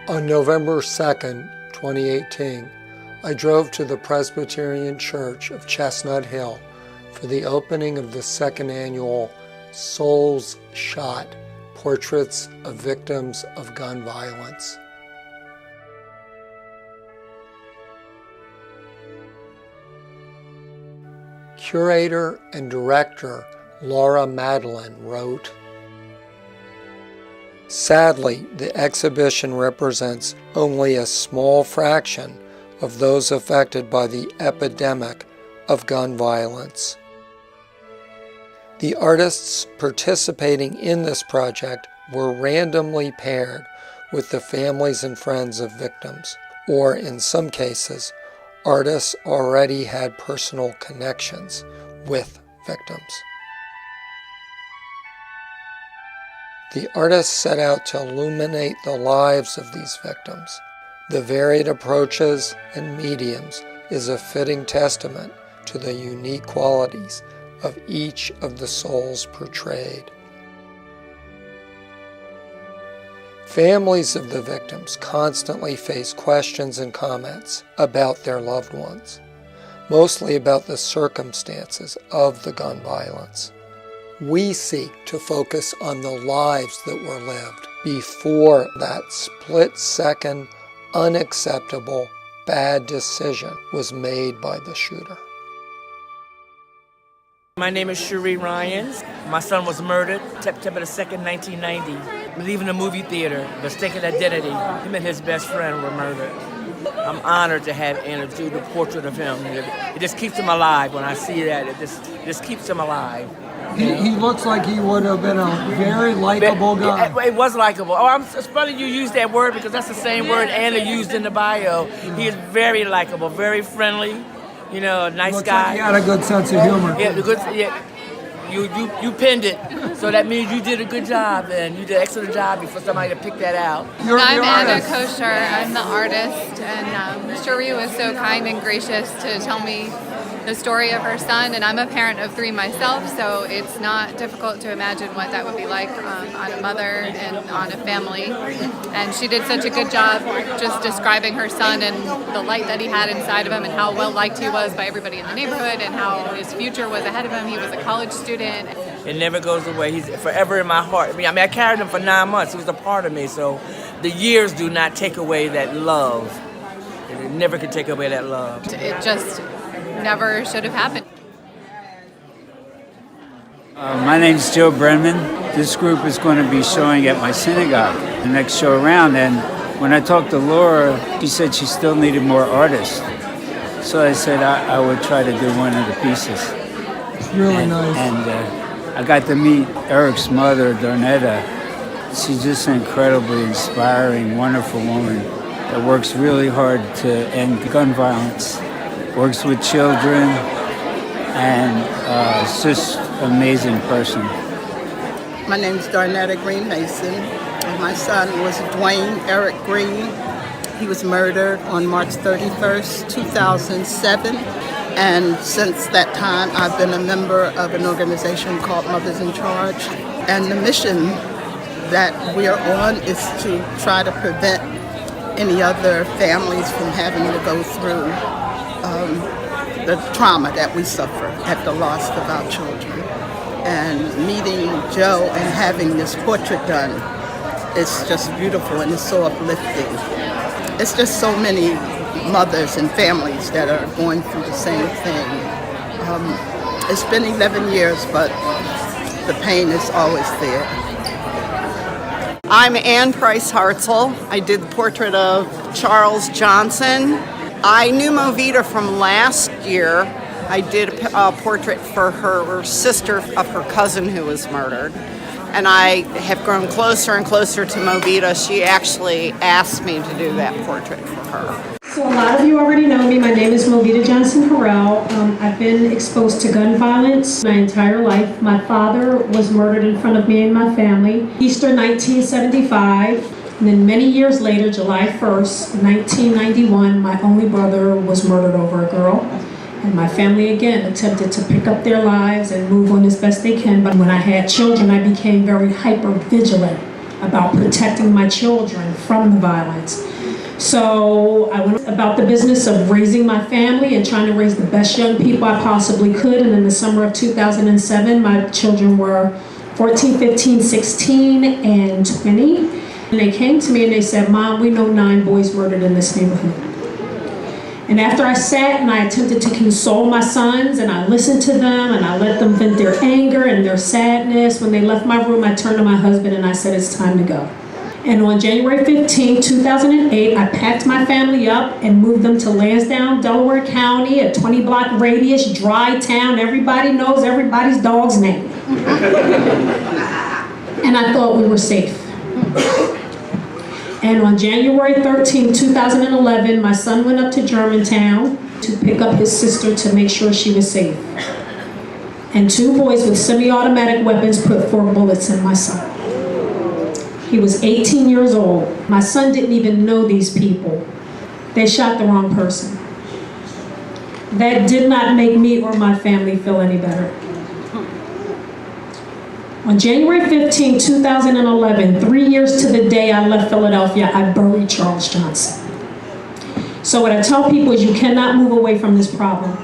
On November 2nd, 2018, I drove to the Presbyterian Church of Chestnut Hill for the opening of the second annual Souls Shot, Portraits of Victims of Gun Violence. Curator and director Laura Madeline wrote, "Sadly, the exhibition represents only a small fraction of those affected by the epidemic of gun violence. The artists participating in this project were randomly paired with the families and friends of victims, or in some cases, artists already had personal connections with victims. The artists set out to illuminate the lives of these victims. The varied approaches and mediums is a fitting testament to the unique qualities of each of the souls portrayed. Families of the victims constantly face questions and comments about their loved ones, mostly about the circumstances of the gun violence. We seek to focus on the lives that were lived before that split-second, unacceptable, bad decision was made by the shooter." My name is Cherie Ryans. My son was murdered September the 2nd, 1990. Leaving the movie theater, mistaken identity. Him and his best friend were murdered. I'm honored to have Anna do the portrait of him. It just keeps him alive when I see that. It just keeps him alive. He looks like he would have been a very likable guy. It was likable. It's funny you use that word because that's the same word Anna used in the bio. He is very likable, very friendly. You know, a nice Looks guy. like he had a good sense of humor. You pinned it, so that means you did a good job, and you did an excellent job for somebody to pick that out. I'm Anna Kosher. I'm the artist, and Cherie was so kind and gracious to tell me the story of her son, and I'm a parent of 3 myself, so it's not difficult to imagine what that would be like on a mother and on a family. And she did such a good job just describing her son and the light that he had inside of him and how well liked he was by everybody in the neighborhood and how his future was ahead of him. He was a college student. It never goes away. He's forever in my heart. I mean, I carried him for 9 months. He was a part of me, so the years do not take away that love. It never can take away that love. It just never should have happened. My name's Joe Brenman. This group is going to be showing at my synagogue the next show around, and when I talked to Laura, she said she still needed more artists. So I said I would try to do one of the pieces. It's really nice. And I got to meet Eric's mother, Darnetta. She's just an incredibly inspiring, wonderful woman that works really hard to end gun violence. Works with children, and is just an amazing person. My name is Darnetta Green Mason. My son was Dwayne Eric Green. He was murdered on March 31st, 2007. And since that time, I've been a member of an organization called Mothers in Charge. And the mission that we are on is to try to prevent any other families from having to go through the trauma that we suffer at the loss of our children. And meeting Joe and having this portrait done, it's just beautiful and it's so uplifting. It's just so many mothers and families that are going through the same thing. It's been 11 years, but the pain is always there. I'm Ann Price Hartzell. I did the portrait of Charles Johnson. I knew Melvita from last year. I did a portrait for her sister of her cousin who was murdered. And I have grown closer and closer to Melvita. She actually asked me to do that portrait for her. So a lot of you already know me. My name is Melvita Johnson. I've been exposed to gun violence my entire life. My father was murdered in front of me and my family, Easter 1975. And then many years later, July 1st, 1991, my only brother was murdered over a girl. And my family again attempted to pick up their lives and move on as best they can. But when I had children, I became very hyper vigilant about protecting my children from the violence. So I went about the business of raising my family and trying to raise the best young people I possibly could. And in the summer of 2007, my children were 14, 15, 16, and 20. And they came to me and they said, "Mom, we know 9 boys murdered in this neighborhood." And after I sat and I attempted to console my sons and I listened to them and I let them vent their anger and their sadness, when they left my room, I turned to my husband and I said, "It's time to go." And on January 15, 2008, I packed my family up and moved them to Lansdowne, Delaware County, a 20-block radius, dry town. Everybody knows everybody's dog's name. And I thought we were safe. And on January 13, 2011, my son went up to Germantown to pick up his sister to make sure she was safe. And 2 boys with semi-automatic weapons put 4 bullets in my son. He was 18 years old. My son didn't even know these people. They shot the wrong person. That did not make me or my family feel any better. On January 15, 2011, 3 years to the day I left Philadelphia, I buried Charles Johnson. So what I tell people is you cannot move away from this problem.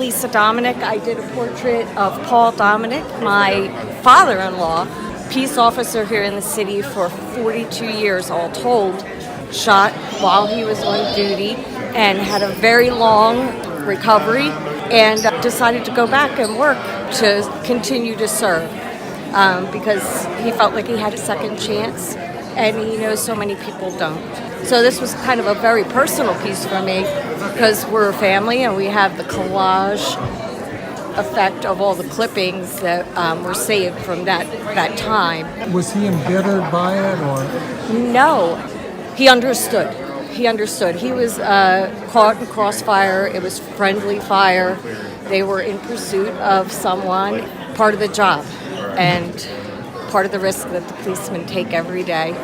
Lisa Dominik, I did a portrait of Paul Dominik, my father-in-law, peace officer here in the city for 42 years all told, shot while he was on duty and had a very long recovery and decided to go back and work to continue to serve because he felt like he had a second chance and he knows so many people don't. So this was kind of a very personal piece for me because we're a family and we have the collage effect of all the clippings that were saved from that time. Was he embittered by it, or? No, he understood. He understood. He was caught in crossfire. It was friendly fire. They were in pursuit of someone, part of the job, and part of the risk that the policemen take every day.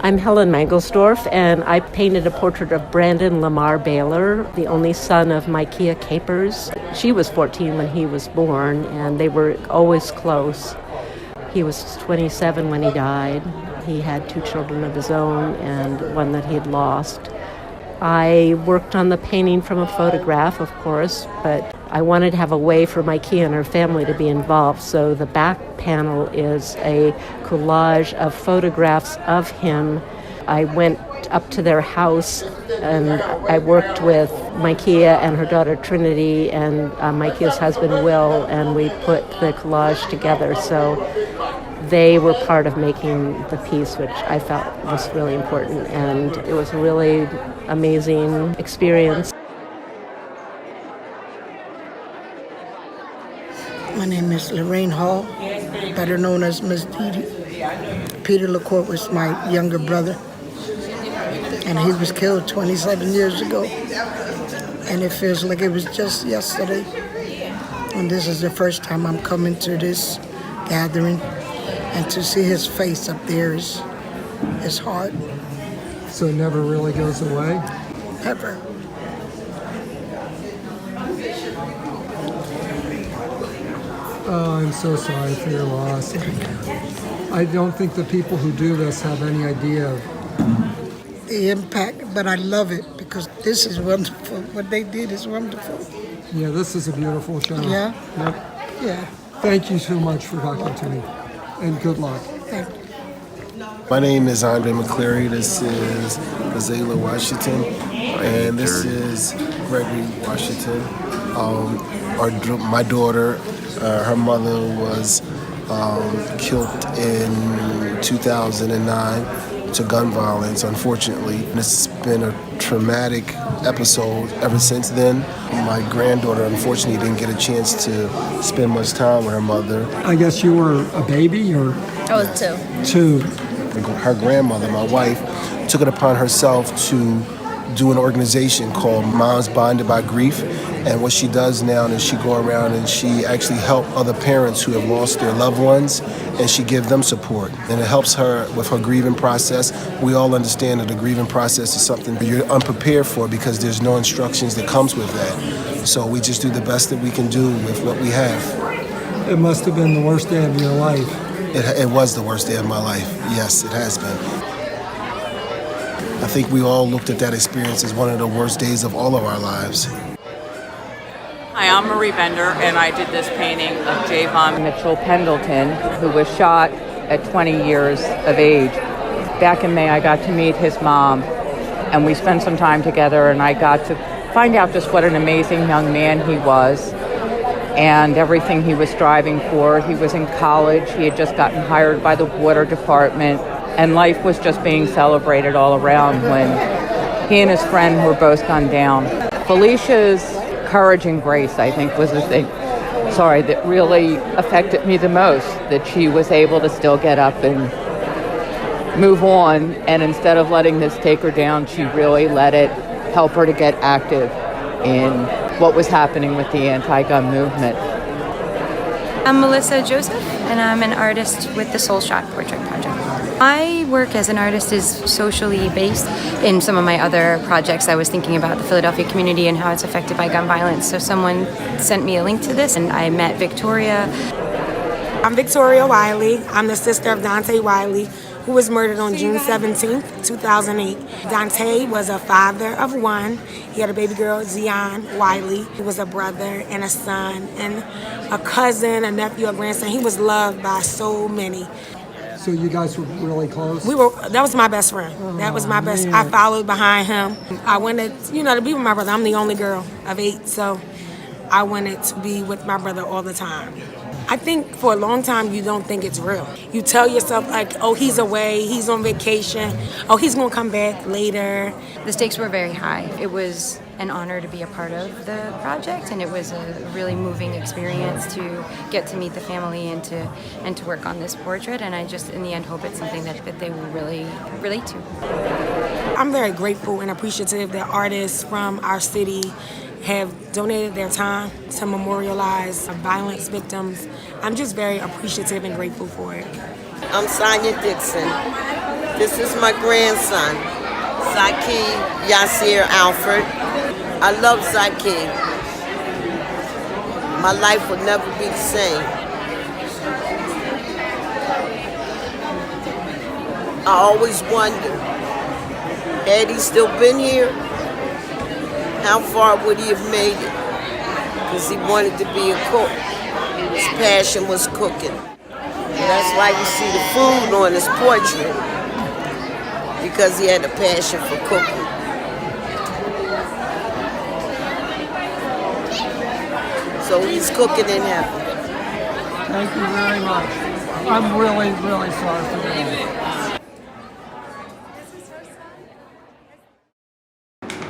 I'm Helen Mangelsdorf, and I painted a portrait of Brandon Lamar Baylor, the only son of Micaiah Capers. She was 14 when he was born, and they were always close. He was 27 when he died. He had 2 children of his own and one that he had lost. I worked on the painting from a photograph, of course, but I wanted to have a way for Micaiah and her family to be involved, so the back panel is a collage of photographs of him. I went up to their house and I worked with Micaiah and her daughter Trinity and Micaiah's husband Will, and we put the collage together. So they were part of making the piece, which I felt was really important, and it was a really amazing experience. My name is Lorraine Hall, better known as Miss Didi. Peter LaCourte was my younger brother, and he was killed 27 years ago. And it feels like it was just yesterday. And this is the first time I'm coming to this gathering, and to see his face up there is hard. So it never really goes away? Never. Oh, I'm so sorry for your loss. I don't think the people who do this have any idea of the impact, but I love it because this is wonderful. What they did is wonderful. Yeah, this is a beautiful show. Yeah? Yep. Yeah. Thank you so much for talking to me, and good luck. Thank you. My name is Andre McCleary. This is Azalea Washington, and this is Gregory Washington. My daughter, her mother was killed in 2009 to gun violence, unfortunately. It's been a traumatic episode ever since then. My granddaughter, unfortunately, didn't get a chance to spend much time with her mother. I guess you were a baby, or? I was 2. 2. Her grandmother, my wife, took it upon herself to do an organization called Moms Bonded by Grief. And what she does now is she go around and she actually help other parents who have lost their loved ones, and she give them support. And it helps her with her grieving process. We all understand that the grieving process is something you're unprepared for because there's no instructions that comes with that. So we just do the best that we can do with what we have. It must have been the worst day of your life. It was the worst day of my life. Yes, it has been. I think we all looked at that experience as one of the worst days of all of our lives. Hi, I'm Marie Bender, and I did this painting of Javon Mitchell Pendleton, who was shot at 20 years of age. Back in May, I got to meet his mom, and we spent some time together, and I got to find out just what an amazing young man he was and everything he was striving for. He was in college. He had just gotten hired by the water department, and life was just being celebrated all around when he and his friend were both gunned down. Felicia's courage and grace, I think, was the thing, that really affected me the most, that she was able to still get up and move on, and instead of letting this take her down, she really let it help her to get active in what was happening with the anti-gun movement. I'm Melissa Joseph, and I'm an artist with the Soul Shot Portrait Project. My work as an artist is socially based. In some of my other projects, I was thinking about the Philadelphia community and how it's affected by gun violence. So someone sent me a link to this, and I met Victoria. I'm Victoria Wiley. I'm the sister of Dante Wiley, who was murdered on June 17, 2008. Dante was a father of one. He had a baby girl, Zion Wiley. He was a brother and a son and a cousin, a nephew, a grandson. He was loved by so many. So you guys were really close? That was my best friend. That was my best. I followed behind him. I wanted, to be with my brother. I'm the only girl of 8, so I wanted to be with my brother all the time. I think for a long time you don't think it's real. You tell yourself like, oh, he's away, he's on vacation, oh, he's gonna come back later. The stakes were very high. It was an honor to be a part of the project, and it was a really moving experience to get to meet the family and to work on this portrait. And I just, in the end, hope it's something that they will really relate to. I'm very grateful and appreciative that artists from our city have donated their time to memorialize violence victims. I'm just very appreciative and grateful for it. I'm Sonya Dixon. This is my grandson, Zaki Yasir Alfred. I love Zaki. My life will never be the same. I always wonder, had he still been here, how far would he have made it? Because he wanted to be a cook. His passion was cooking. And that's why you see the food on his portrait, because he had a passion for cooking. So he's cooking in heaven. Thank you very much. I'm really, really sorry for that.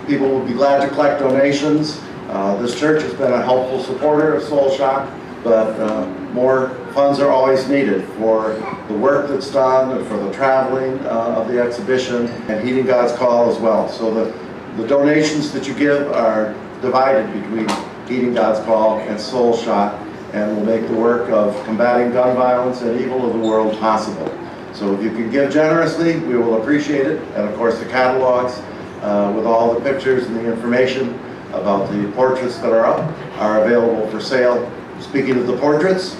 People will be glad to collect donations. This church has been a helpful supporter of Soul Shock, but more funds are always needed for the work that's done and for the traveling of the exhibition and Heeding God's Call as well. So the donations that you give are divided between Heeding God's Call and Soul Shock, and will make the work of combating gun violence and evil of the world possible. So if you can give generously, we will appreciate it. And of course the catalogs with all the pictures and the information about the portraits that are up are available for sale. Speaking of the portraits,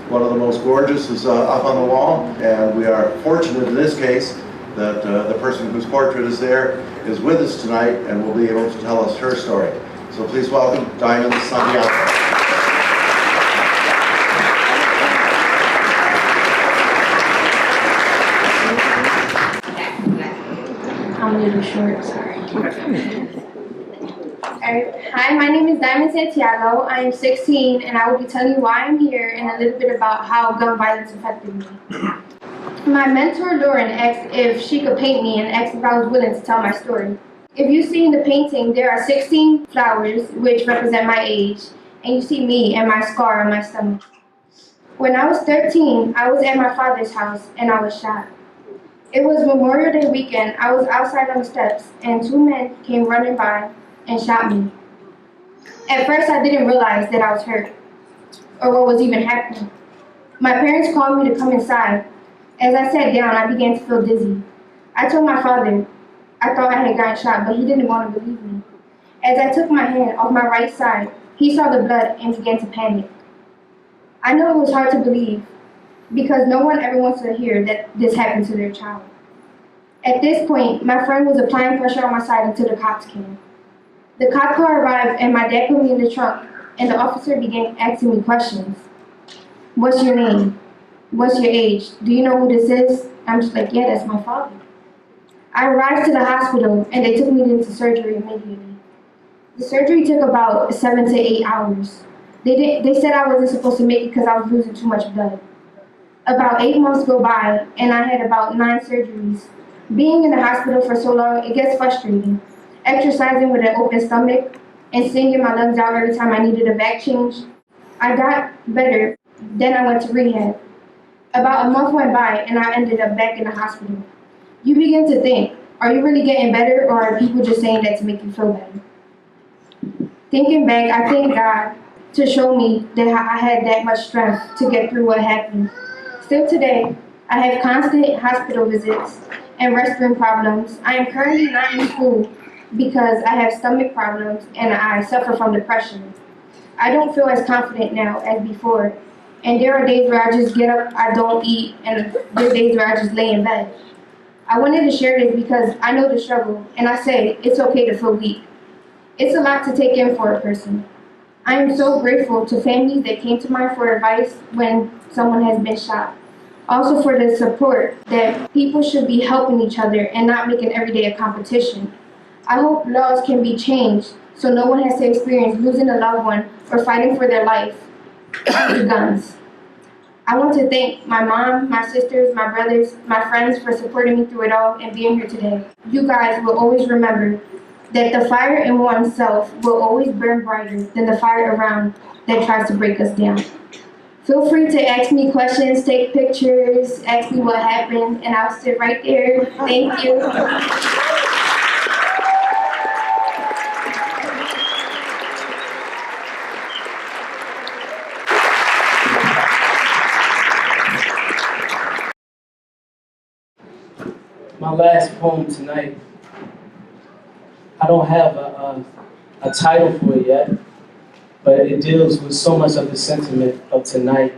one of the most gorgeous is up on the wall, and we are fortunate in this case that the person whose portrait is there is with us tonight and will be able to tell us her story. So please welcome Diamond Santiago. I'm a little short, sorry. Hi, my name is Diamond Santiago. I am 16, and I will be telling you why I'm here and a little bit about how gun violence affected me. My mentor, Lauren, asked if she could paint me and asked if I was willing to tell my story. If you see in the painting, there are 16 flowers, which represent my age, and you see me and my scar on my stomach. When I was 13, I was at my father's house, and I was shot. It was Memorial Day weekend. I was outside on the steps, and two men came running by and shot me. At first, I didn't realize that I was hurt or what was even happening. My parents called me to come inside. As I sat down, I began to feel dizzy. I told my father I thought I had gotten shot, but he didn't want to believe me. As I took my hand off my right side, he saw the blood and began to panic. I know it was hard to believe because no one ever wants to hear that this happened to their child. At this point, my friend was applying pressure on my side until the cops came. The cop car arrived and my dad put me in the trunk, and the officer began asking me questions. What's your name? What's your age? Do you know who this is? I'm just like, yeah, that's my father. I arrived to the hospital and they took me into surgery immediately. The surgery took about 7 to 8 hours. They said I wasn't supposed to make it because I was losing too much blood. About 8 months go by and I had about 9 surgeries. Being in the hospital for so long, it gets frustrating. Exercising with an open stomach and singing my lungs out every time I needed a vac change. I got better, then I went to rehab. About a month went by and I ended up back in the hospital. You begin to think, are you really getting better or are people just saying that to make you feel better? Thinking back, I thank God to show me that I had that much strength to get through what happened. Still today, I have constant hospital visits and restroom problems. I am currently not in school because I have stomach problems and I suffer from depression. I don't feel as confident now as before, and there are days where I just get up, I don't eat, and there are days where I just lay in bed. I wanted to share this because I know the struggle, and I say it's okay to feel weak. It's a lot to take in for a person. I am so grateful to families that came to mind for advice when someone has been shot. Also for the support that people should be helping each other and not making every day a competition. I hope laws can be changed so no one has to experience losing a loved one or fighting for their life due to guns. I want to thank my mom, my sisters, my brothers, my friends for supporting me through it all and being here today. You guys will always remember that the fire in oneself will always burn brighter than the fire around that tries to break us down. Feel free to ask me questions, take pictures, ask me what happened, and I'll sit right there. Thank you. My last poem tonight, I don't have a title for it yet, but it deals with so much of the sentiment of tonight.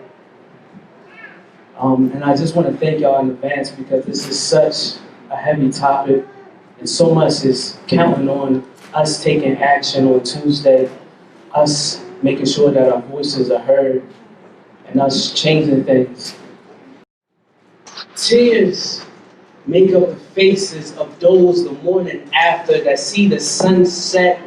And I just want to thank y'all in advance because this is such a heavy topic and so much is counting on us taking action on Tuesday, us making sure that our voices are heard, and us changing things. Tears make up the faces of those the morning after that see the sunset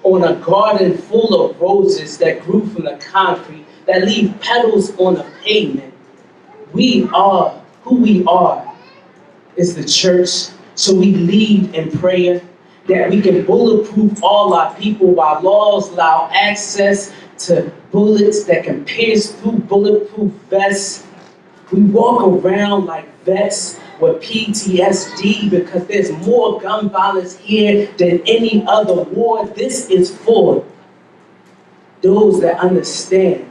on a garden full of roses that grew from the concrete, that leave petals on the pavement. We are who we are is the church, so we lead in prayer that we can bulletproof all our people while laws allow access to bullets that can pierce through bulletproof vests. We walk around like vets with PTSD because there's more gun violence here than any other war. This is for those that understand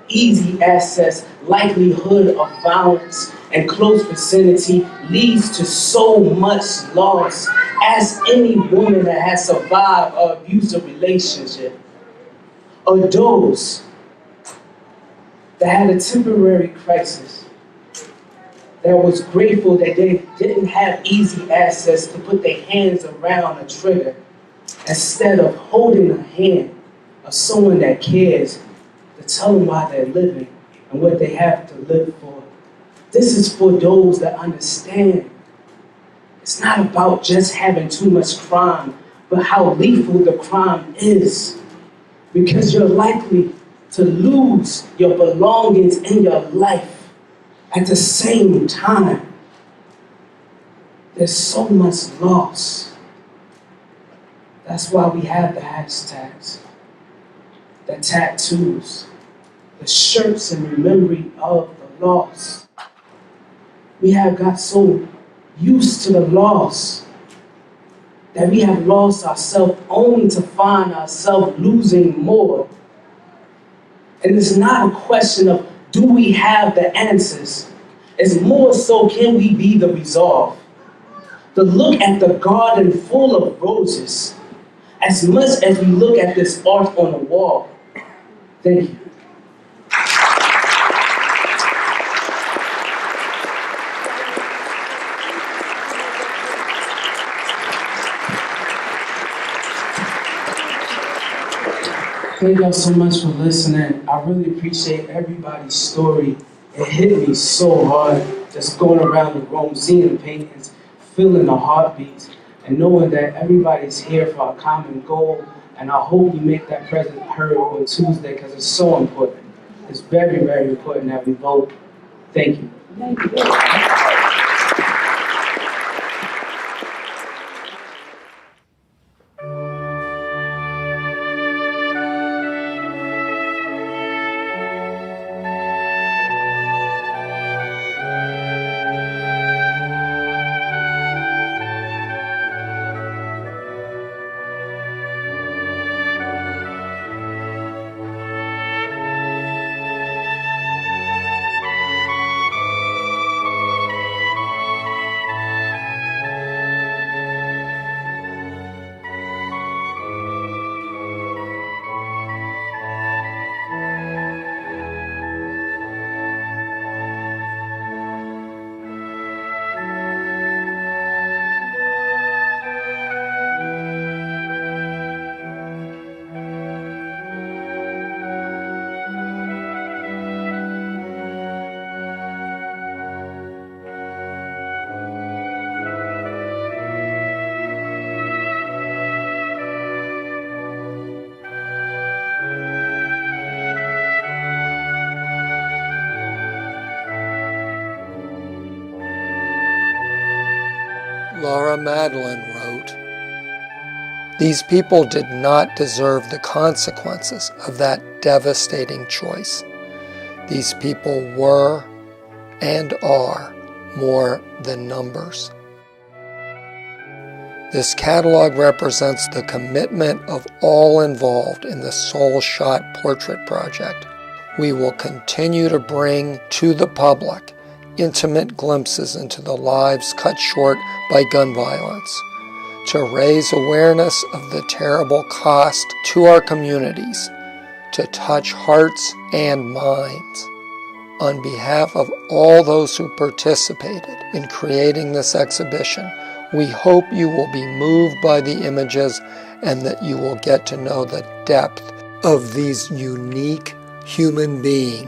easy access, likelihood of violence, and close vicinity leads to so much loss. As any woman that has survived an abusive relationship, or those that had a temporary crisis, that was grateful that they didn't have easy access to put their hands around a trigger, instead of holding a hand of someone that cares to tell them why they're living and what they have to live for. This is for those that understand. It's not about just having too much crime, but how lethal the crime is. Because you're likely to lose your belongings in your life. At the same time, there's so much loss. That's why we have the hashtags, the tattoos, the shirts in memory of the loss. We have got so used to the loss, that we have lost ourselves only to find ourselves losing more. And it's not a question of do we have the answers, it's more so can we be the resolve. To look at the garden full of roses as much as we look at this art on the wall. Thank you. Thank y'all so much for listening. I really appreciate everybody's story. It hit me so hard just going around the room, seeing the paintings, feeling the heartbeats, and knowing that everybody's here for a common goal. And I hope you make that presence heard on Tuesday because it's so important. It's very, very important that we vote. Thank you. Thank you. Laura Madeline wrote, "These people did not deserve the consequences of that devastating choice. These people were and are more than numbers." This catalog represents the commitment of all involved in the Soul Shot Portrait Project. We will continue to bring to the public intimate glimpses into the lives cut short by gun violence, to raise awareness of the terrible cost to our communities, to touch hearts and minds. On behalf of all those who participated in creating this exhibition, we hope you will be moved by the images and that you will get to know the depth of these unique human beings